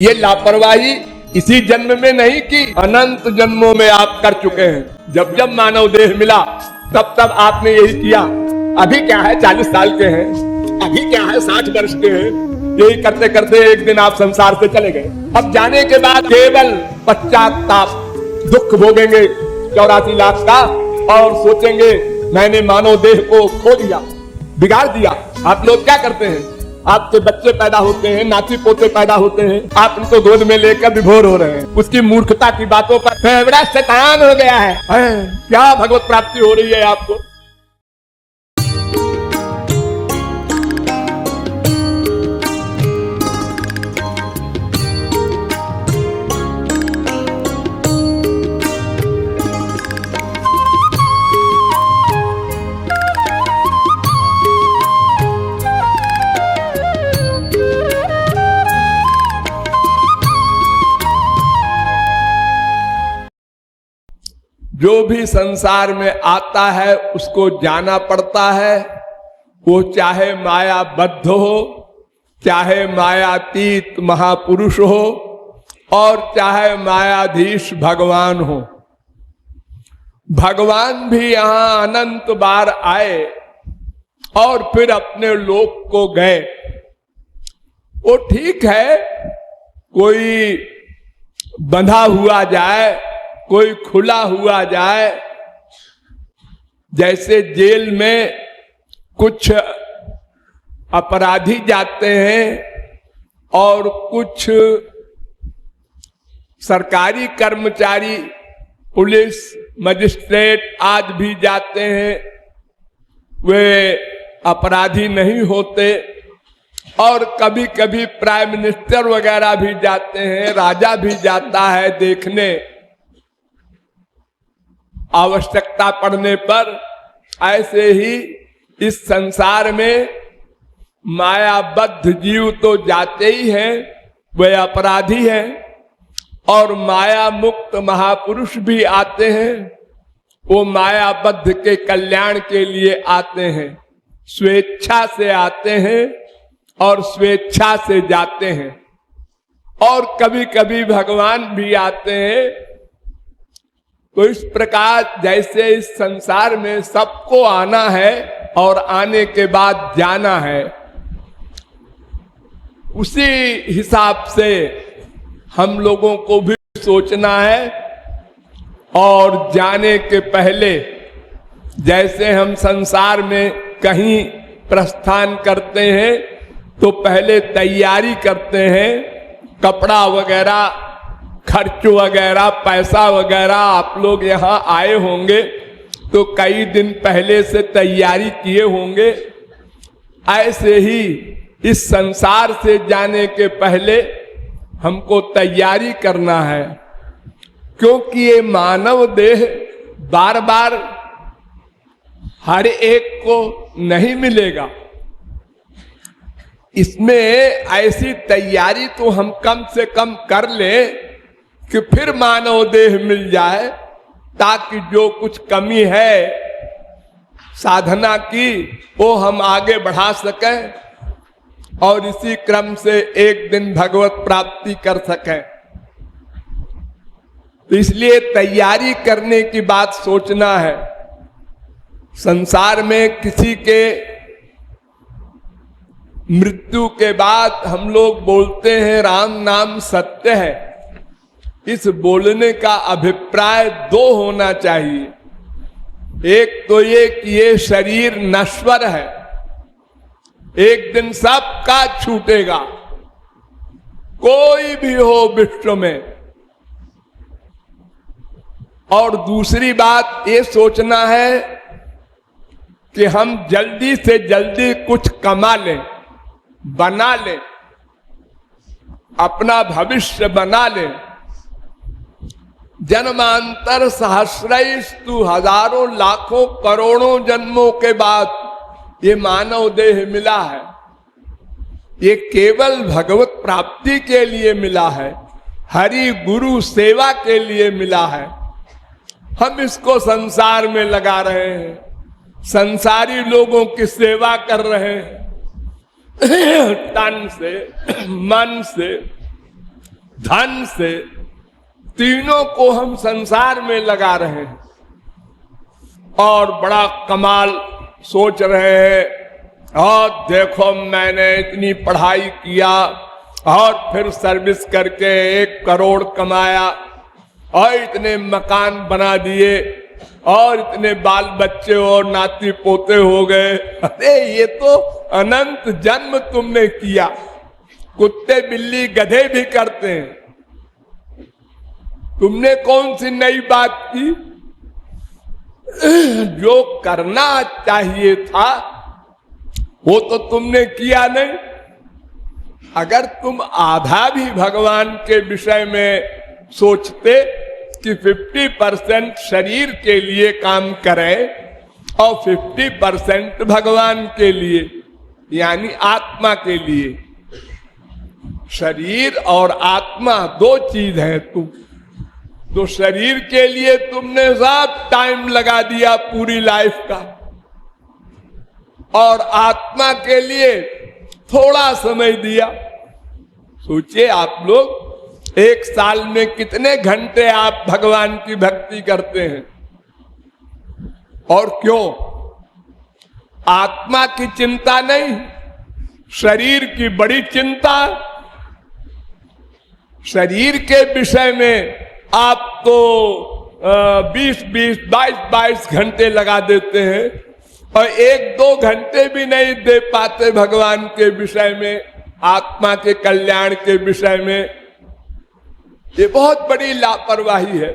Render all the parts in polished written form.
ये लापरवाही इसी जन्म में नहीं की, अनंत जन्मों में आप कर चुके हैं। जब जब मानव देह मिला तब तब आपने यही किया। अभी क्या है 40 साल के हैं, अभी क्या है 60 वर्ष के हैं, यही करते करते एक दिन आप संसार से चले गए। अब जाने के बाद केवल पश्चाताप, दुख भोगेंगे 84 लाख का और सोचेंगे मैंने मानव देह को खो दिया, बिगाड़ दिया। आप लोग क्या करते हैं, आपके बच्चे पैदा होते हैं, नाती पोते पैदा होते हैं, आप उनको गोद में लेकर विभोर हो रहे हैं। उसकी मूर्खता की बातों पर बड़ा शैतान हो गया है। क्या भगवत प्राप्ति हो रही है आपको। जो भी संसार में आता है उसको जाना पड़ता है, वो चाहे मायाबद्ध हो, चाहे मायातीत महापुरुष हो और चाहे मायाधीश भगवान हो। भगवान भी यहां अनंत बार आए और फिर अपने लोक को गए। वो ठीक है, कोई बंधा हुआ जाए, कोई खुला हुआ जाए। जैसे जेल में कुछ अपराधी जाते हैं और कुछ सरकारी कर्मचारी, पुलिस, मजिस्ट्रेट आज भी जाते हैं, वे अपराधी नहीं होते। और कभी कभी प्राइम मिनिस्टर वगैरह भी जाते हैं, राजा भी जाता है देखने आवश्यकता पड़ने पर। ऐसे ही इस संसार में मायाबद्ध जीव तो जाते ही हैं, वे अपराधी हैं, और माया मुक्त महापुरुष भी आते हैं। वो मायाबद्ध के कल्याण के लिए आते हैं, स्वेच्छा से आते हैं और स्वेच्छा से जाते हैं। और कभी कभी भगवान भी आते हैं। तो इस प्रकार जैसे इस संसार में सबको आना है और आने के बाद जाना है, उसी हिसाब से हम लोगों को भी सोचना है। और जाने के पहले जैसे हम संसार में कहीं प्रस्थान करते हैं तो पहले तैयारी करते हैं, कपड़ा वगैरह, खर्च वगैरह, पैसा वगैरह। आप लोग यहाँ आए होंगे तो कई दिन पहले से तैयारी किए होंगे। ऐसे ही इस संसार से जाने के पहले हमको तैयारी करना है, क्योंकि ये मानव देह बार बार हर एक को नहीं मिलेगा। इसमें ऐसी तैयारी तो हम कम से कम कर लें कि फिर मानव देह मिल जाए, ताकि जो कुछ कमी है साधना की वो हम आगे बढ़ा सकें और इसी क्रम से एक दिन भगवत प्राप्ति कर सकें। तो इसलिए तैयारी करने की बात सोचना है। संसार में किसी के मृत्यु के बाद हम लोग बोलते हैं राम नाम सत्य है। इस बोलने का अभिप्राय दो होना चाहिए। एक तो ये कि ये शरीर नश्वर है, एक दिन सबका छूटेगा, कोई भी हो विश्व में। और दूसरी बात ये सोचना है कि हम जल्दी से जल्दी कुछ कमा लें, बना लें, अपना भविष्य बना लें। जन्मांतर सहस्रैस्तु, हजारों लाखों करोड़ों जन्मों के बाद ये मानव देह मिला है। ये केवल भगवत प्राप्ति के लिए मिला है, हरि गुरु सेवा के लिए मिला है। हम इसको संसार में लगा रहे हैं, संसारी लोगों की सेवा कर रहे हैं तन से, मन से, धन से, तीनों को हम संसार में लगा रहे हैं और बड़ा कमाल सोच रहे हैं। और देखो मैंने इतनी पढ़ाई किया और फिर सर्विस करके 1 करोड़ कमाया और इतने मकान बना दिए और इतने बाल बच्चे और नाती पोते हो गए। अरे ये तो अनंत जन्म तुमने किया, कुत्ते बिल्ली गधे भी करते हैं। तुमने कौन सी नई बात की? जो करना चाहिए था वो तो तुमने किया नहीं। अगर तुम आधा भी भगवान के विषय में सोचते कि 50% शरीर के लिए काम करें और 50% भगवान के लिए, यानी आत्मा के लिए। शरीर और आत्मा 2 चीज है। तुम तो शरीर के लिए तुमने सब टाइम लगा दिया पूरी लाइफ का, और आत्मा के लिए थोड़ा समय दिया। सोचिए आप लोग 1 साल में कितने घंटे आप भगवान की भक्ति करते हैं, और क्यों? आत्मा की चिंता नहीं, शरीर की बड़ी चिंता। शरीर के विषय में आप तो 20-20, 22-22 घंटे लगा देते हैं और 1-2 घंटे भी नहीं दे पाते भगवान के विषय में, आत्मा के कल्याण के विषय में। ये बहुत बड़ी लापरवाही है।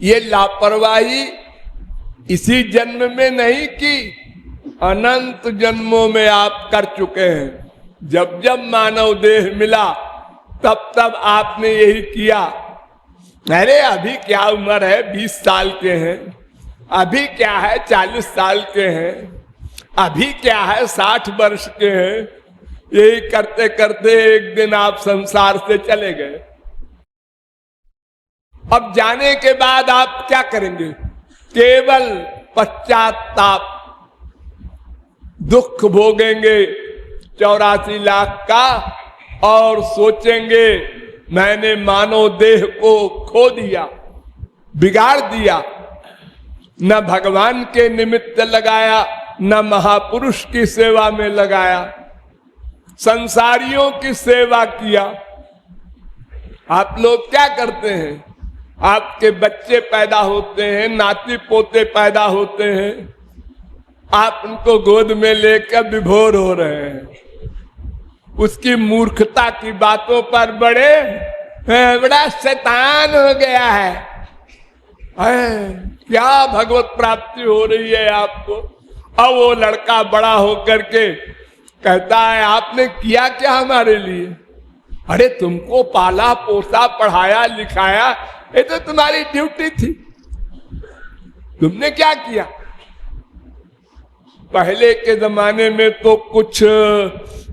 ये लापरवाही इसी जन्म में नहीं की, अनंत जन्मों में आप कर चुके हैं। जब जब मानव देह मिला तब तब आपने यही किया। अरे अभी क्या उम्र है, 20 साल के हैं, अभी क्या है 40 साल के हैं, अभी क्या है 60 वर्ष के हैं। यही करते करते एक दिन आप संसार से चले गए। अब जाने के बाद आप क्या करेंगे? केवल पश्चाताप, दुख भोगेंगे 84 लाख का, और सोचेंगे मैंने मानव देह को खो दिया, बिगाड़ दिया, न भगवान के निमित्त लगाया, न महापुरुष की सेवा में लगाया, संसारियों की सेवा किया। आप लोग क्या करते हैं? आपके बच्चे पैदा होते हैं, नाती पोते पैदा होते हैं, आप उनको गोद में लेकर विभोर हो रहे हैं। उसकी मूर्खता की बातों पर बड़ा शैतान हो गया है। क्या भगवत प्राप्ति हो रही है आपको? अब वो लड़का बड़ा होकर के कहता है आपने किया क्या हमारे लिए? अरे तुमको पाला पोसा पढ़ाया लिखाया, ये तो तुम्हारी ड्यूटी थी, तुमने क्या किया? पहले के जमाने में तो कुछ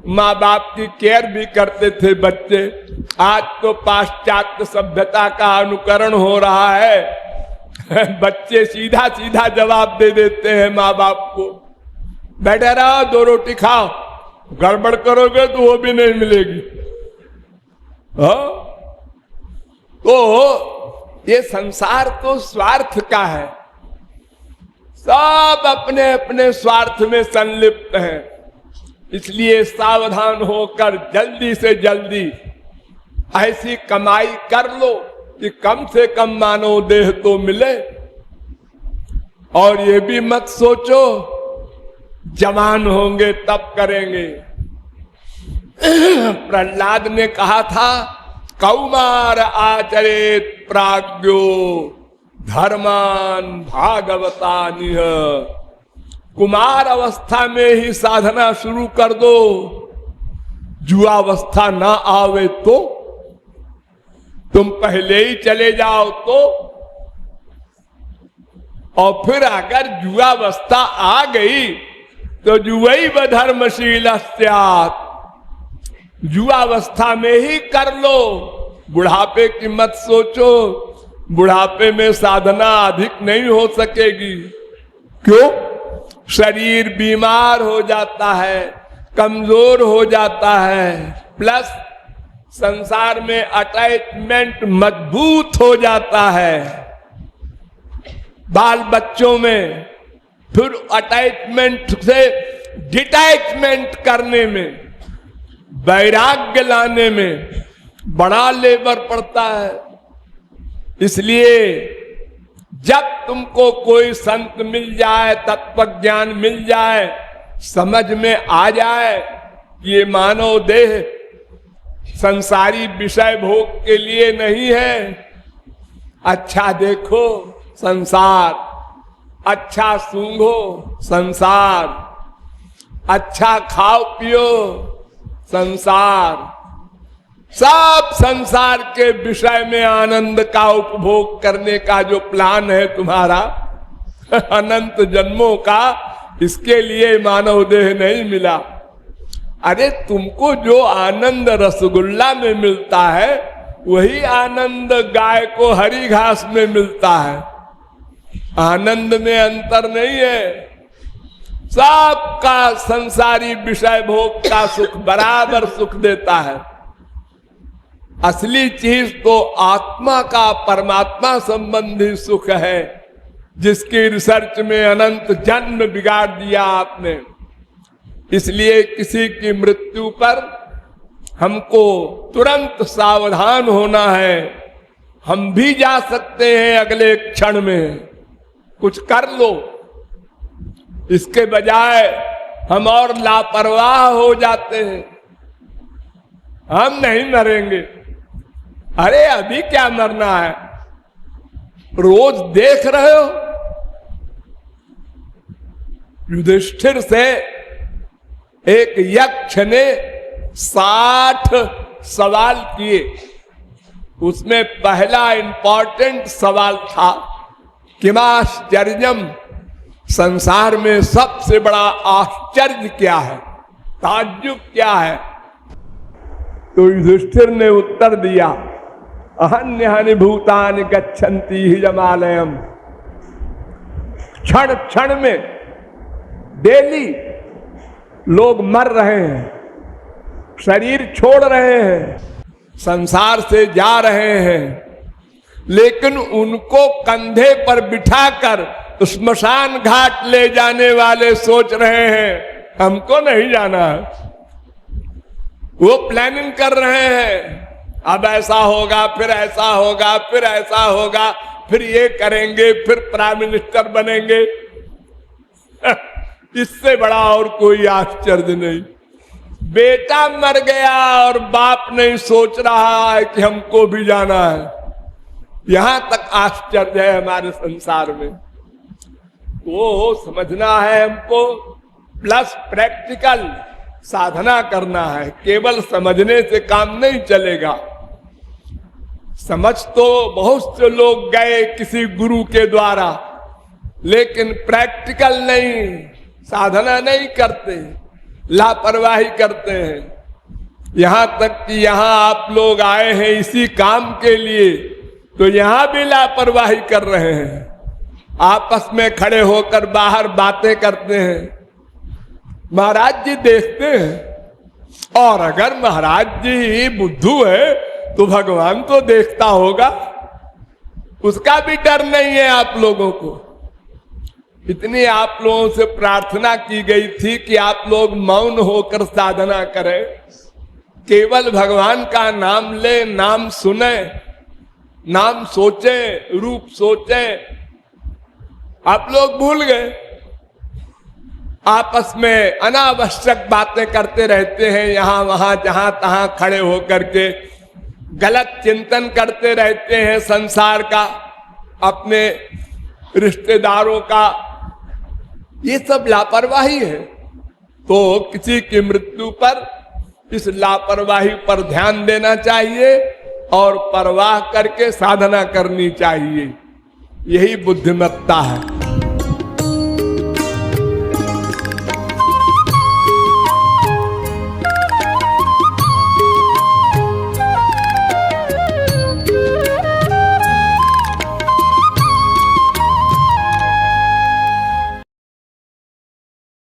माँ बाप की केयर भी करते थे बच्चे। आज तो पाश्चात्य सभ्यता का अनुकरण हो रहा है। बच्चे सीधा सीधा जवाब दे देते हैं माँ बाप को, बैठे रहो 2 रोटी खाओ, गड़बड़ करोगे तो वो भी नहीं मिलेगी। तो ये संसार तो स्वार्थ का है, सब अपने अपने स्वार्थ में संलिप्त हैं। इसलिए सावधान होकर जल्दी से जल्दी ऐसी कमाई कर लो कि कम से कम मानव देह तो मिले। और ये भी मत सोचो जवान होंगे तब करेंगे। प्रहलाद ने कहा था कौमार आचरेत प्राज्ञो धर्मान भागवतानिह। कुमार अवस्था में ही साधना शुरू कर दो, जुआवस्था ना आवे तो, तुम पहले ही चले जाओ तो, और फिर अगर जुआवस्था आ गई तो जुवैव धर्मशीलस्यात्, जुआवस्था में ही कर लो, बुढ़ापे की मत सोचो। बुढ़ापे में साधना अधिक नहीं हो सकेगी। क्यों? शरीर बीमार हो जाता है, कमजोर हो जाता है, प्लस संसार में अटैचमेंट मजबूत हो जाता है, बाल बच्चों में, फिर अटैचमेंट से डिटैचमेंट करने में, वैराग्य लाने में बड़ा लेबर पड़ता है। इसलिए जब तुमको कोई संत मिल जाए, तत्व ज्ञान मिल जाए, समझ में आ जाए ये मानव देह संसारी विषय भोग के लिए नहीं है। अच्छा देखो संसार, अच्छा सूंघो संसार, अच्छा खाओ पियो संसार, सब संसार के विषय में आनंद का उपभोग करने का जो प्लान है तुम्हारा अनंत जन्मों का, इसके लिए मानव देह नहीं मिला। अरे तुमको जो आनंद रसगुल्ला में मिलता है वही आनंद गाय को हरी घास में मिलता है। आनंद में अंतर नहीं है। सबका संसारी विषय भोग का सुख बराबर सुख देता है। असली चीज तो आत्मा का परमात्मा संबंधी सुख है, जिसकी रिसर्च में अनंत जन्म बिगाड़ दिया आपने। इसलिए किसी की मृत्यु पर हमको तुरंत सावधान होना है। हम भी जा सकते हैं अगले क्षण में, कुछ कर लो। इसके बजाय हम और लापरवाह हो जाते हैं। हम नहीं मरेंगे, अरे अभी क्या मरना है, रोज देख रहे हो। युधिष्ठिर से एक यक्ष ने 60 सवाल किए। उसमें पहला इंपॉर्टेंट सवाल था किमाश्चर्यम, संसार में सबसे बड़ा आश्चर्य क्या है, ताज्जुब क्या है। तो युधिष्ठिर ने उत्तर दिया अहन्यानि भूतानि गच्छन्ति हिमालयम। क्षण क्षण में डेली लोग मर रहे हैं, शरीर छोड़ रहे हैं, संसार से जा रहे हैं, लेकिन उनको कंधे पर बिठाकर श्मशान घाट ले जाने वाले सोच रहे हैं हमको नहीं जाना है। वो प्लानिंग कर रहे हैं, अब ऐसा होगा, फिर ऐसा होगा, फिर ऐसा होगा, फिर ये करेंगे, फिर प्राइम मिनिस्टर बनेंगे। इससे बड़ा और कोई आश्चर्य नहीं। बेटा मर गया और बाप नहीं सोच रहा है कि हमको भी जाना है। यहां तक आश्चर्य है हमारे संसार में। वो समझना है हमको, प्लस प्रैक्टिकल साधना करना है। केवल समझने से काम नहीं चलेगा। समझ तो बहुत से लोग गए किसी गुरु के द्वारा, लेकिन प्रैक्टिकल नहीं, साधना नहीं करते, लापरवाही करते हैं। यहां तक कि यहां आप लोग आए हैं इसी काम के लिए, तो यहां भी लापरवाही कर रहे हैं। आपस में खड़े होकर बाहर बातें करते हैं। महाराज जी देखते हैं, और अगर महाराज जी बुद्धू है तो भगवान तो देखता होगा, उसका भी डर नहीं है आप लोगों को। इतनी आप लोगों से प्रार्थना की गई थी कि आप लोग मौन होकर साधना करें, केवल भगवान का नाम ले, नाम सुने, नाम सोचे, रूप सोचे। आप लोग भूल गए, आपस में अनावश्यक बातें करते रहते हैं, यहां वहां जहां तहां खड़े होकर के गलत चिंतन करते रहते हैं संसार का, अपने रिश्तेदारों का। ये सब लापरवाही है। तो किसी की मृत्यु पर इस लापरवाही पर ध्यान देना चाहिए और परवाह करके साधना करनी चाहिए। यही बुद्धिमत्ता है।